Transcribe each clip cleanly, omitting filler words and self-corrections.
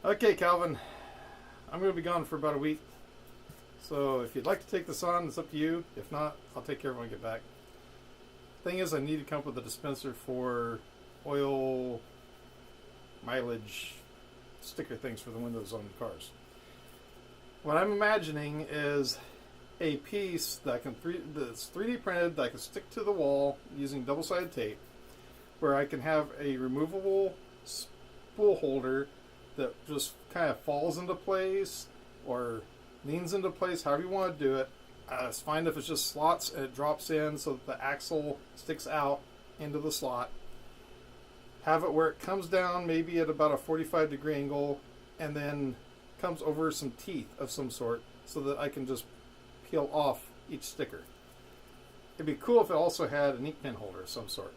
Okay, Calvin, I'm going to be gone for about a week. So if you'd like to take this on, it's up to you. If not, I'll take care of it when I get back. Thing is, I need to come up with a dispenser for oil mileage sticker things for the windows on the cars. What I'm imagining is a piece that that's 3D printed that I can stick to the wall using double-sided tape, where I can have a removable spool holder that just kind of falls into place or leans into place, however you want to do it. It's fine if it's just slots and it drops in so that the axle sticks out into the slot. Have it where it comes down maybe at about a 45-degree angle and then comes over some teeth of some sort so that I can just peel off each sticker. It'd be cool if it also had an ink pen holder of some sort.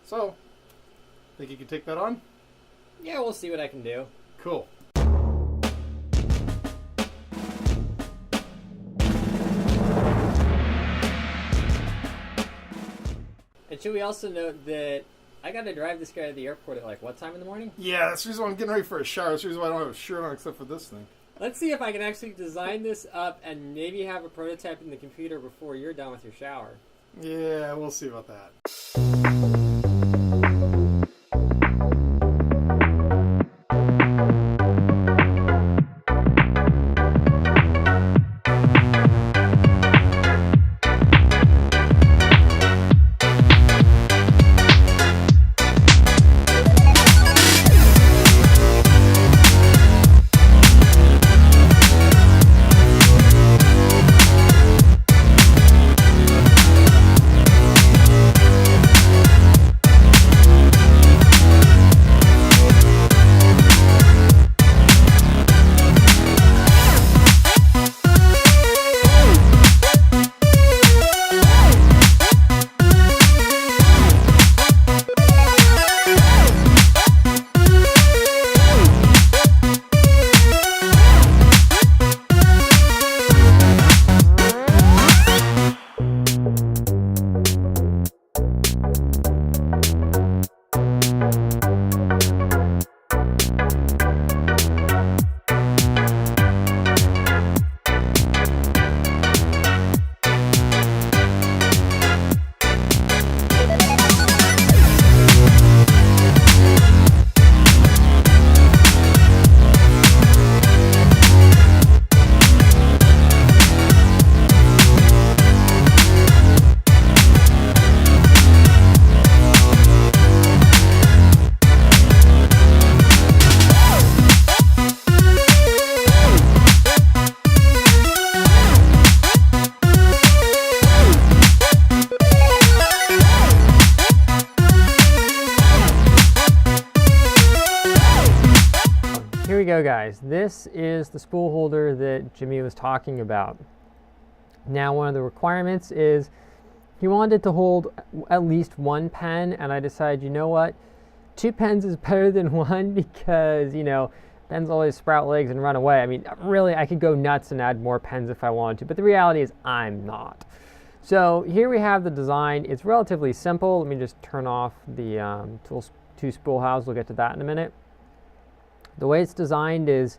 So, think you can take that on? Yeah, we'll see what I can do. Cool. And should we also note that I got to drive this guy to the airport at like what time in the morning? Yeah, that's the reason why I'm getting ready for a shower. That's the reason why I don't have a shirt on except for this thing. Let's see if I can actually design this up and maybe have a prototype in the computer before you're done with your shower. Yeah, we'll see about that. Here we go, guys. This is the spool holder that Jimmy was talking about. Now, one of the requirements is he wanted to hold at least one pen, and I decided, you know what? 2 pens is better than 1 because, you know, pens always sprout legs and run away. I mean, really, I could go nuts and add more pens if I wanted to, but the reality is I'm not. So here we have the design. It's relatively simple. Let me just turn off the 2 spool housing. We'll get to that in a minute. The way it's designed is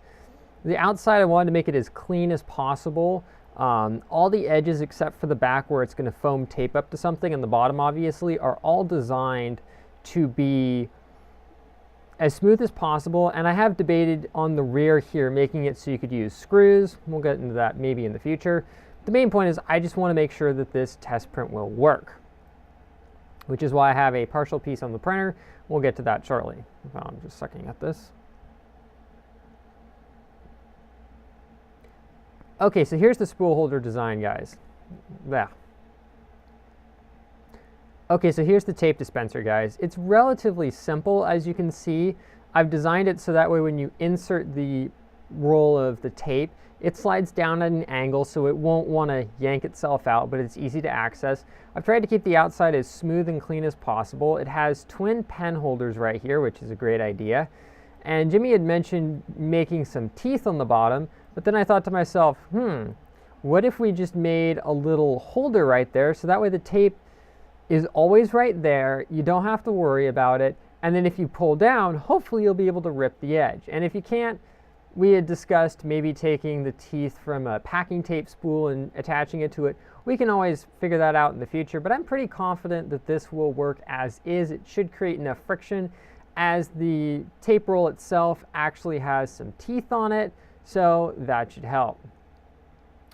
the outside I wanted to make it as clean as possible. All the edges except for the back where it's going to foam tape up to something, and the bottom obviously, are all designed to be as smooth as possible. And I have debated on the rear here making it so you could use screws. We'll get into that maybe in the future. The main point is I just want to make sure that this test print will work, which is why I have a partial piece on the printer. We'll get to that shortly. I'm just sucking at this. Okay, so here's the spool holder design, guys. Yeah. Okay, so here's the tape dispenser, guys. It's relatively simple, as you can see. I've designed it so that way when you insert the roll of the tape, it slides down at an angle so it won't want to yank itself out, but it's easy to access. I've tried to keep the outside as smooth and clean as possible. It has twin pen holders right here, which is a great idea. And Jimmy had mentioned making some teeth on the bottom, but then I thought to myself, what if we just made a little holder right there so that way the tape is always right there, you don't have to worry about it, And then if you pull down, hopefully you'll be able to rip the edge. And if you can't, we had discussed maybe taking the teeth from a packing tape spool and attaching it to it. We can always figure that out in the future, but I'm pretty confident that this will work as is. It should create enough friction, as the tape roll itself actually has some teeth on it, so that should help.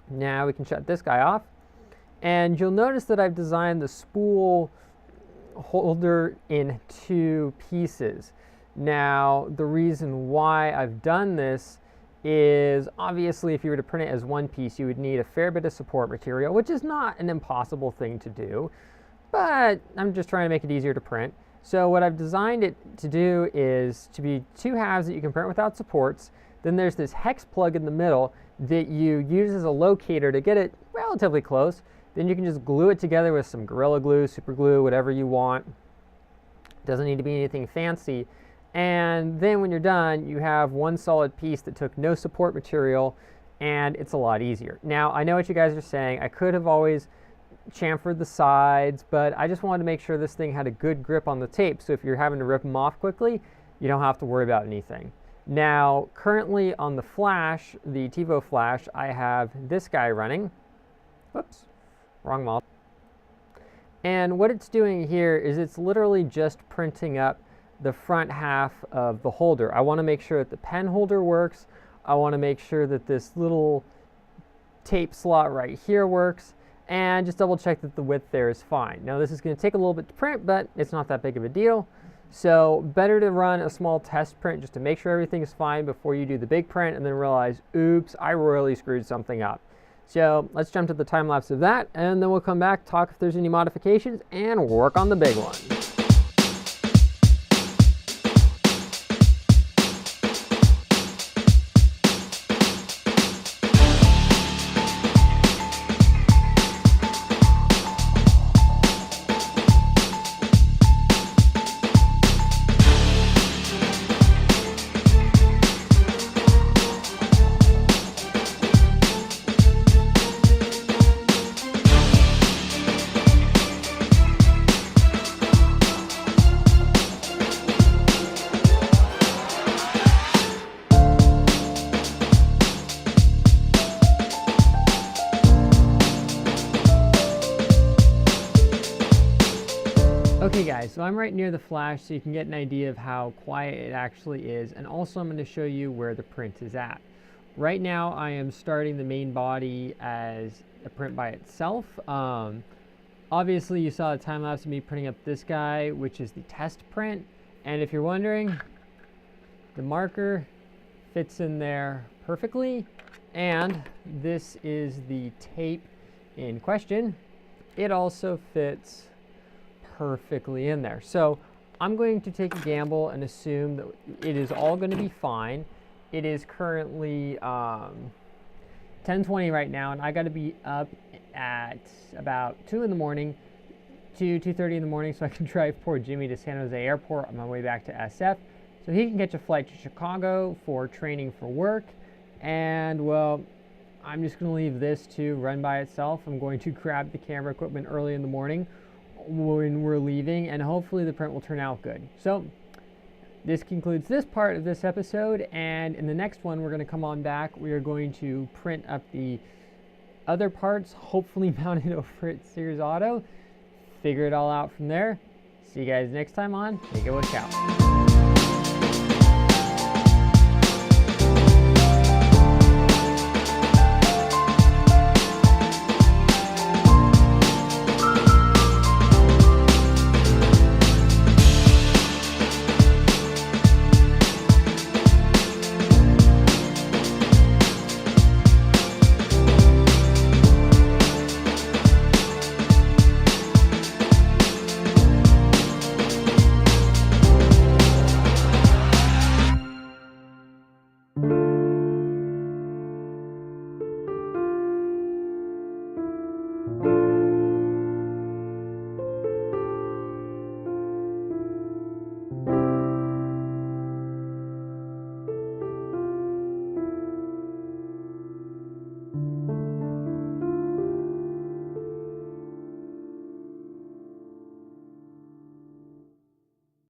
Now we can shut this guy off, and you'll notice that I've designed the spool holder in 2 pieces. Now, the reason why I've done this is obviously if you were to print it as one piece, you would need a fair bit of support material, which is not an impossible thing to do, but I'm just trying to make it easier to print. So what I've designed it to do is to be 2 halves that you can print without supports. Then there's this hex plug in the middle that you use as a locator to get it relatively close. Then you can just glue it together with some Gorilla Glue, super glue, whatever you want. Doesn't need to be anything fancy. And then when you're done, you have one solid piece that took no support material, and it's a lot easier. Now, I know what you guys are saying. I could have always chamfered the sides, but I just wanted to make sure this thing had a good grip on the tape, so if you're having to rip them off quickly, you don't have to worry about anything. Now, currently on the flash, the TiVo flash, I have this guy running. Whoops, wrong model. And what it's doing here is it's literally just printing up the front half of the holder. I want to make sure that the pen holder works. I want to make sure that this little tape slot right here works, and just double check that the width there is fine. Now this is going to take a little bit to print, but it's not that big of a deal. So better to run a small test print just to make sure everything is fine before you do the big print and then realize, oops, I royally screwed something up. So let's jump to the time lapse of that, and then we'll come back, talk if there's any modifications, and work on the big one. Okay guys, so I'm right near the flash so you can get an idea of how quiet it actually is, and also I'm going to show you where the print is at. Right now I am starting the main body as a print by itself. Obviously you saw a time lapse of me printing up this guy, which is the test print, and if you're wondering, the marker fits in there perfectly, and this is the tape in question. It also fits perfectly in there. So I'm going to take a gamble and assume that it is all going to be fine. It is currently 10:20 right now, and I got to be up at about 2 in the morning, 2:30 in the morning, so I can drive poor Jimmy to San Jose Airport on my way back to SF, so he can catch a flight to Chicago for training for work. And well, I'm just going to leave this to run by itself. I'm going to grab the camera equipment early in the morning when we're leaving, and hopefully the print will turn out good. So this concludes this part of this episode, and in the next one we're going to come on back. We are going to print up the other parts, hopefully mounted over at Sears Auto, figure it all out from there. See you guys next time on Make It Look Out.